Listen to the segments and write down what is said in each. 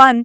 1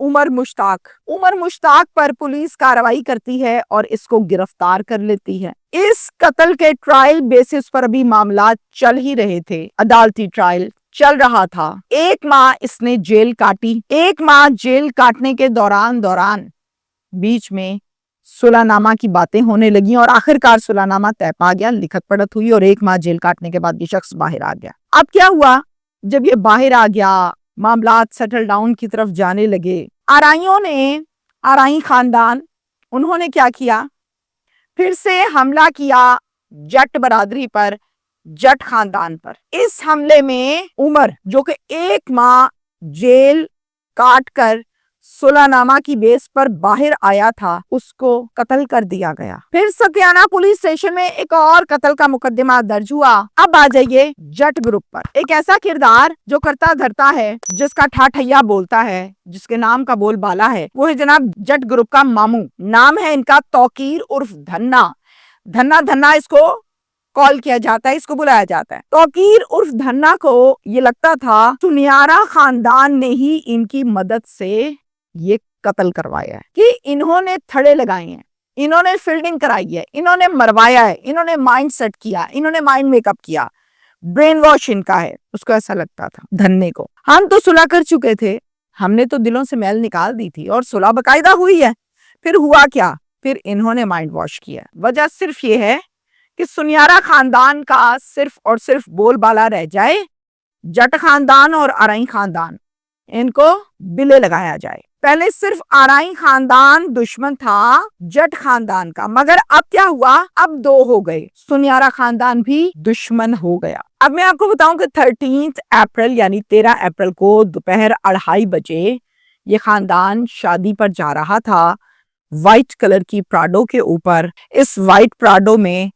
عمر مشتاق پر police کارروائی کرتی ہے اور اس کو گرفتار کر لیتی ہے۔ اس قتل کے ٹرائل بیسس پر ابھی معاملات چل ہی رہے تھے، عدالتی ٹرائل چل رہا تھا۔ 1 ماہ اس نے جیل کاٹی۔ 1 ماہ جیل کاٹنے کے دوران بیچ میں صلح نامہ کی باتیں ہونے لگی اور آخرکار صلح نامہ طے پا گیا، لکھت پڑھت ہوئی اور 1 ماہ جیل کاٹنے کے بعد یہ شخص باہر آ گیا۔ اب کیا ہوا؟ جب یہ باہر آ گیا، معاملات سیٹل ڈاؤن کی طرف جانے لگے۔ آرائی خاندان انہوں نے کیا کیا؟ پھر سے حملہ کیا جٹ برادری پر، جٹ خاندان پر۔ اس حملے میں عمر جو کہ 1 ماہ جیل کاٹ کر صلح نامہ کی بیس پر باہر آیا تھا، اس کو قتل کر دیا گیا۔ پھر ستیانہ پولیس اسٹیشن میں ایک اور قتل کا مقدمہ درج ہوا۔ اب آ جائیے جٹ گروپ پر۔ ایک ایسا کردار جو کرتا دھرتا ہے، جس کا ٹھاٹھیا بولتا ہے، جس کے نام کا بول بالا ہے، وہ ہے جناب جٹ گروپ کا ماموں۔ نام ہے ان کا توقیر عرف دھنا۔ دھنا اس کو کال کیا جاتا ہے، اس کو بلایا جاتا ہے۔ توقیر عرف دھنا کو یہ لگتا تھا سنیارا خاندان نے ہی ان کی مدد سے یہ قتل کروایا ہے، کہ انہوں نے تھڑے لگائے ہیں، انہوں نے فیلڈنگ کرائی ہے، انہوں نے مروایا ہے، انہوں نے مائنڈ سیٹ کیا، انہوں نے مائنڈ میک اپ کیا، برین واش ان کا ہے۔ اس کو ایسا لگتا تھا دھنے کو، ہم تو صلح کر چکے تھے، ہم نے تو دلوں سے میل نکال دی تھی اور صلح باقاعدہ ہوئی ہے۔ پھر ہوا کیا؟ پھر انہوں نے مائنڈ واش کیا۔ وجہ صرف یہ ہے کہ سنیارا خاندان کا صرف اور صرف بول بالا رہ جائے، جٹ خاندان اور آرائی خاندان ان کو بلے لگایا جائے۔ پہلے صرف آرائی خاندان دشمن تھا جٹ خاندان کا، مگر اب کیا ہوا؟ اب 2 ہو گئے، سنیارا خاندان بھی دشمن ہو گیا۔ اب میں آپ کو بتاؤں کہ 13 اپریل یعنی 13 اپریل کو دوپہر 2:30 بجے یہ خاندان شادی پر جا رہا تھا وائٹ کلر کی پراڈو کے اوپر۔ اس وائٹ پراڈو میں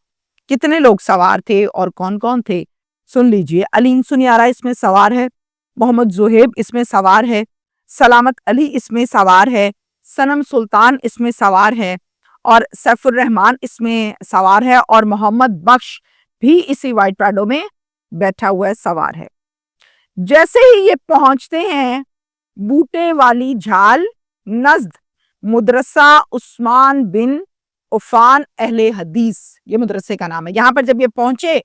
کتنے لوگ سوار تھے اور کون کون تھے سن لیجئے۔ علیم سنیارا اس میں سوار ہے، محمد زہیب اس میں سوار ہے، سلامت علی اس میں سوار ہے، صنم سلطان اس میں سوار ہے اور سیف الرحمان اس میں سوار ہے اور محمد بخش بھی اسی وائٹ پراڈو میں بیٹھا ہوا ہے، سوار ہے۔ جیسے ہی یہ پہنچتے ہیں بوٹے والی جھال نزد مدرسہ عثمان بن عفان اہل حدیث، یہ مدرسے کا نام ہے، یہاں پر جب یہ پہنچے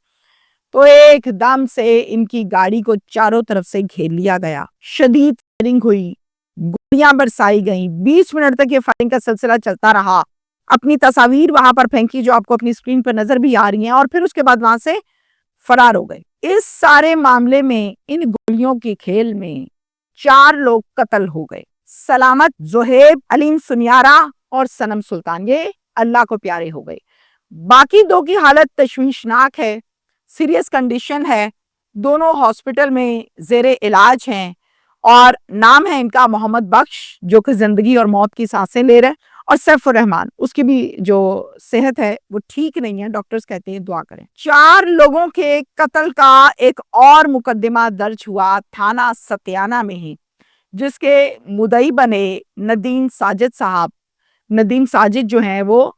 تو ایک دم سے ان کی گاڑی کو چاروں طرف سے گھیر لیا گیا، شدید فائرنگ ہوئی، گولیاں برسائی گئیں، 20 منٹ تک یہ فائرنگ کا سلسلہ چلتا رہا۔ اپنی تصاویر وہاں پر پھینکی جو آپ کو اپنی اسکرین پر نظر بھی آ رہی ہیں، اور پھر اس کے بعد وہاں سے فرار ہو گئے۔ اس سارے معاملے میں ان گولیوں کے کھیل میں 4 لوگ قتل ہو گئے، سلامت، زہیب، علیم سنیارا اور صنم سلطان، یہ اللہ کو پیارے ہو گئے۔ باقی 2 کی حالت تشویشناک ہے، سیریس کنڈیشن ہے، دونوں ہاسپٹل میں زیر علاج ہیں، اور نام ہے ان کا محمد بخش جو کہ زندگی اور موت کی سانسیں لے رہے، اور سیف الرحمان اس کی بھی جو صحت ہے وہ ٹھیک نہیں ہے، ڈاکٹرز کہتے ہیں دعا کریں۔ 4 لوگوں کے قتل کا ایک اور مقدمہ درج ہوا تھانہ ستیانہ میں ہی، جس کے مدعی بنے ندیم ساجد صاحب۔ ندیم ساجد جو ہیں وہ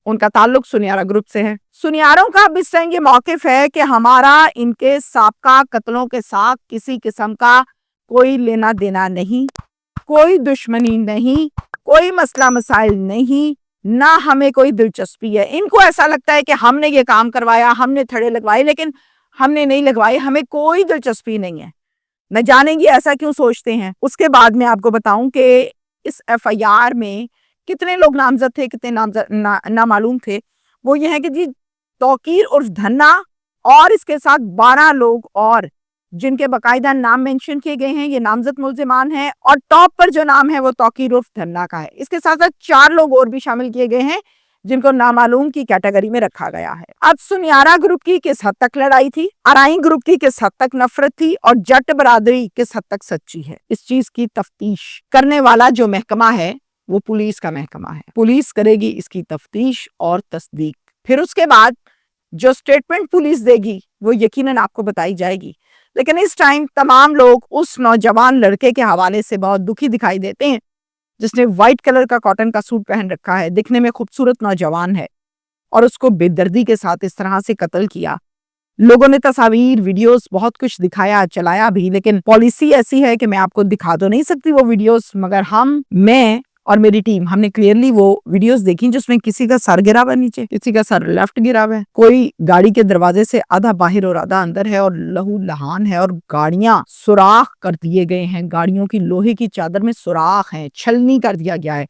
ان کا تعلق سنیارا گروپ سے ہے۔ سنیاروں کا اب اس ٹائم یہ موقف ہے کہ ہمارا ان کے سابقہ قتلوں کے ساتھ کسی قسم کا کوئی لینا دینا نہیں، کوئی دشمنی نہیں، کوئی مسئلہ مسائل نہیں، نہ ہمیں کوئی دلچسپی ہے۔ ان کو ایسا لگتا ہے کہ ہم نے یہ کام کروایا، ہم نے تھڑے لگوائے، لیکن ہم نے نہیں لگوائے، ہمیں کوئی دلچسپی نہیں ہے، نہ جانیں گے ایسا کیوں سوچتے ہیں۔ اس کے بعد میں آپ کو بتاؤں کہ اس ایف آئی آر میں کتنے لوگ نامزد تھے، کتنے نامعلوم تھے۔ وہ یہ ہے کہ جی توقیر عرف دھنا اور اس کے ساتھ 12 لوگ اور جن کے باقاعدہ نام مینشن کیے گئے ہیں، یہ نامزد ملزمان ہیں، اور ٹاپ پر جو نام ہے وہ توقیر عرف دھنا کا ہے۔ اس کے ساتھ ساتھ 4 لوگ اور بھی شامل کیے گئے ہیں جن کو نامعلوم کی کیٹیگری میں رکھا گیا ہے۔ اب سنیارا گروپ کی کس حد تک لڑائی تھی، آرائی گروپ کی کس حد تک نفرت تھی، اور جٹ برادری کس حد تک سچی ہے، اس چیز کی تفتیش کرنے والا جو محکمہ ہے وہ پولیس کا محکمہ ہے۔ پولیس کرے گی اس کی تفتیش اور تصدیق، پھر اس کے بعد جو سٹیٹمنٹ پولیس دے گی وہ یقیناً آپ کو بتائی جائے گی۔ لیکن اس ٹائم تمام لوگ اس نوجوان لڑکے کے حوالے سے بہت دکھی دکھائی دیتے ہیں جس نے وائٹ کلر کا کاٹن کا سوٹ پہن رکھا ہے، دکھنے میں خوبصورت نوجوان ہے، اور اس کو بے دردی کے ساتھ اس طرح سے قتل کیا۔ لوگوں نے تصاویر ویڈیوز بہت کچھ دکھایا چلایا بھی، لیکن پالیسی ایسی ہے کہ میں آپ کو دکھا تو نہیں سکتی وہ ویڈیوز، مگر میں اور میری ٹیم ہم نے کلیئرلی وہ ویڈیوز دیکھی جس میں کسی کا سر گرا ہوا ہے نیچے، کسی کا سر لیفٹ گرا ہوا ہے، کوئی گاڑی کے دروازے سے آدھا باہر اور آدھا اندر ہے اور لہو لہان ہے، اور گاڑیاں سوراخ کر دیے گئے ہیں، گاڑیوں کی لوہے کی چادر میں سوراخ ہیں، چھلنی کر دیا گیا ہے،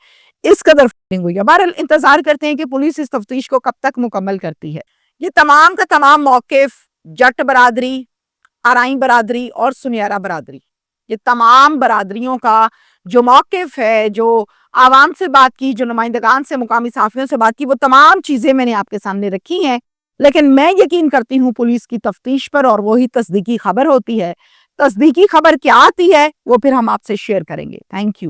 اس قدر فائرنگ ہوئی ہے۔ بہرحال انتظار کرتے ہیں کہ پولیس اس تفتیش کو کب تک مکمل کرتی ہے۔ یہ تمام کا تمام موقف جٹ برادری، ارائیں برادری اور سنیارا برادری، یہ تمام برادریوں کا جو موقف ہے، جو عوام سے بات کی، جو نمائندگان سے، مقامی صحافیوں سے بات کی، وہ تمام چیزیں میں نے آپ کے سامنے رکھی ہیں، لیکن میں یقین کرتی ہوں پولیس کی تفتیش پر، اور وہی تصدیقی خبر ہوتی ہے۔ تصدیقی خبر کیا آتی ہے وہ پھر ہم آپ سے شیئر کریں گے۔ Thank you.